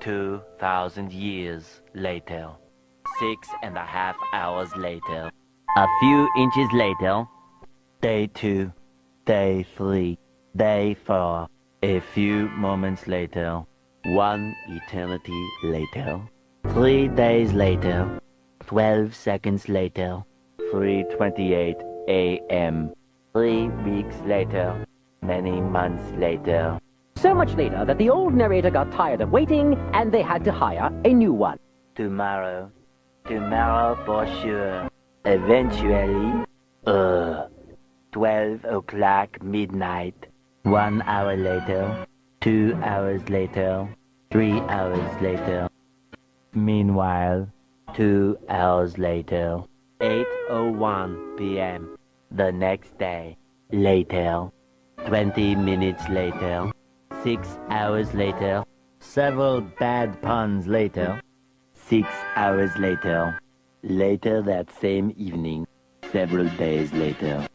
2,000 years later. 6.5 hours later. A few inches later. Day 2, day 3, day 4. A few moments later. 1 eternity later. 3 days later. 12 seconds later. 3:28 a.m. 3 weeks later. Many months later. So much later that the old narrator got tired of waiting and they had to hire a new one. Tomorrow. Tomorrow for sure. Eventually. 12 o'clock midnight. 1 hour later. 2 hours later. 3 hours later. Meanwhile, 2 hours later. 8:01 p.m. The next day. Later. 20 minutes later. 6 hours later. Several bad puns later. 6 hours later. Later that same evening. Several days later.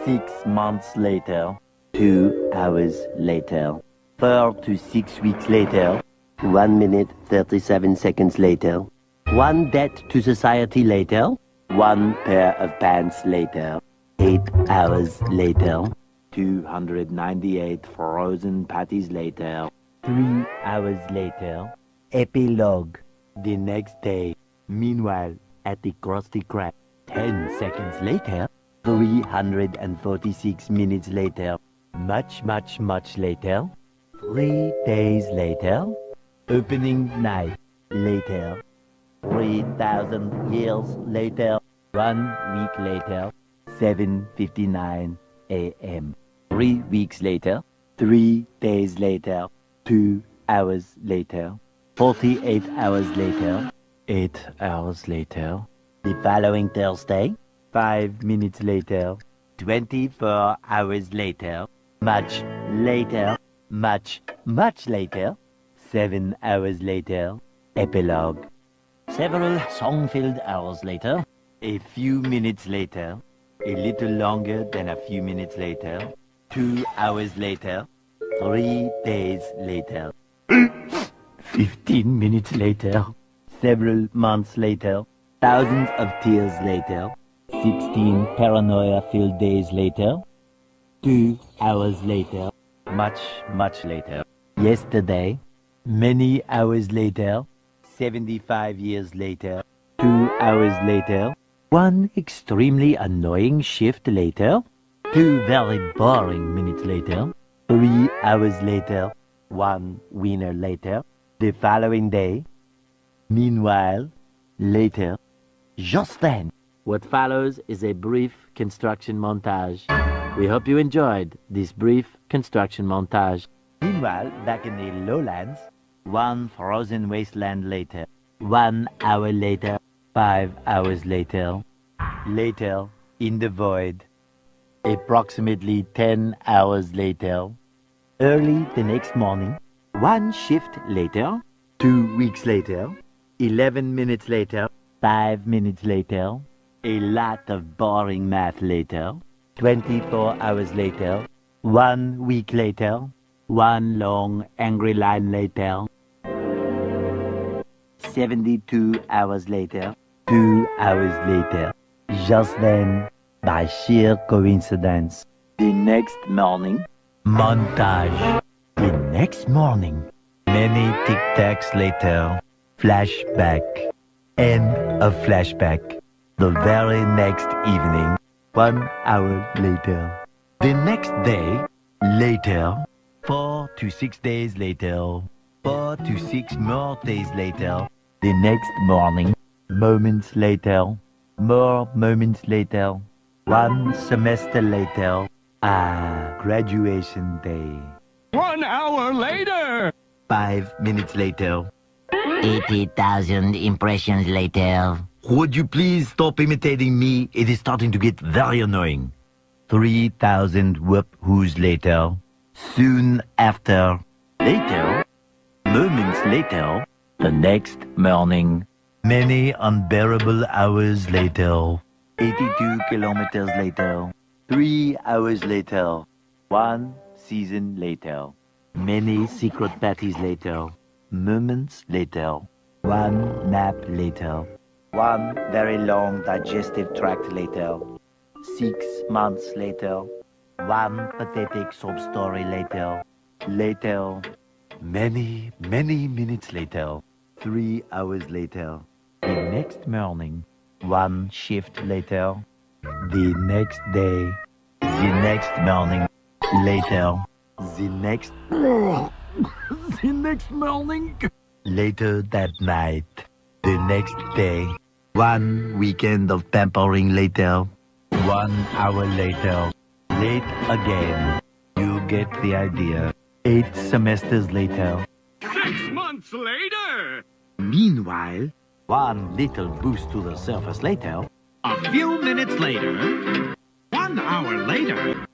6 months later. 2 hours later. 4 to 6 weeks later. 1 minute 37 seconds later. 1 debt to society later. 1 pair of pants later. 8 hours later. 298 frozen patties later. 3 hours later. Epilogue. The next day. Meanwhile, at the Krusty Krab. 10 seconds later. 346 minutes later. Much later. 3 days later. Opening night later. 3,000 years later. 1 week later. 7:59 a.m. 3 weeks later. 3 days later. 2 hours later. 48 hours later. 8 hours later. The following Thursday. 5 minutes later. 24 hours later. Much later. Much later. 7 hours later. Epilogue. Several song-filled hours later. A few minutes later. A little longer than a few minutes later. 2 hours later. 3 days later. 15 minutes later. Several months later. Thousands of tears later. 16 paranoia-filled days later. 2 hours later. Much later. Yesterday. Many hours later. 75 years later. 2 hours later. 1 extremely annoying shift later. 2 very boring minutes later. 3 hours later. 1 winner later. The following day. Meanwhile. Later. Just then. What follows is a brief construction montage. We hope you enjoyed this brief construction montage. Meanwhile, back in the lowlands. 1 frozen wasteland later. 1 hour later. 5 hours later. Later, in the void. Approximately 10 hours later. Early the next morning. 1 shift later. 2 weeks later. 11 minutes later. 5 minutes later. A lot of boring math later. 24 hours later. 1 week later. 1 long angry line later. 72 hours later. 2 hours later. Just then, by sheer coincidence. The next morning. Montage. The next morning. Many tic-tacs later. Flashback. End of flashback. The very next evening. 1 hour later. The next day. Later. 4 to 6 days later. 4 to 6 more days later. The next morning. Moments later. More moments later. 1 semester later. Graduation day. 1 hour later. 5 minutes later. 80,000 impressions later. Would you please stop imitating me? It is starting to get very annoying. 3,000 whoop-whoos later. Soon after. Later. Moments later. The next morning. Many unbearable hours later. 82 kilometers later. 3 hours later. 1 season later. Many secret parties later. moments later. 1 nap later. 1 very long digestive tract later. 6 months later. 1 pathetic sob story later. Later. Many, many minutes later. 3 hours later. The next morning. 1 shift later. The next day. The next morning. Later. The next... the next morning. Later that night. The next day. 1 weekend of pampering later. 1 hour later. Late again. You get the idea. 8 semesters later. 6 months later. Meanwhile, 1 little boost to the surface later. A few minutes later. 1 hour later.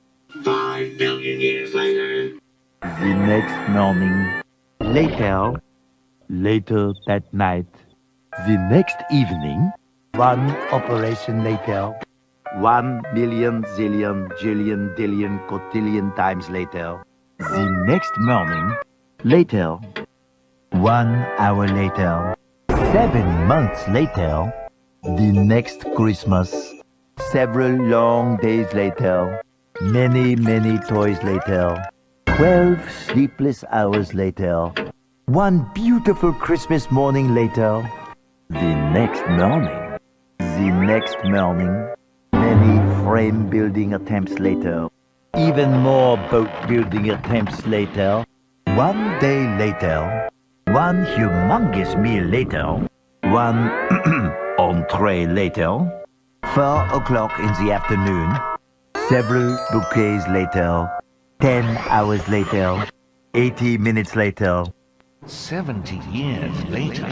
5 billion years later. The next morning. Later. Later that night. The next evening. 1 operation later. 1 million, zillion, jillion, dillion, cotillion times later. The next morning. Later. 1 hour later. 7 months later. The next Christmas. Several long days later. Many, many toys later. 12 sleepless hours later. 1 beautiful Christmas morning later. The next morning. The next morning. Many frame building attempts later. Even more boat building attempts later. 1 day later. 1 humongous meal later. 1 entree later. 4 o'clock in the afternoon. Several bouquets later. 10 hours later. 80 minutes later. 70 years later.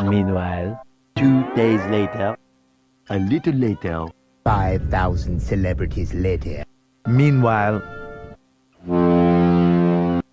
Meanwhile, 2 days later. A little later. 5,000 celebrities later. Meanwhile,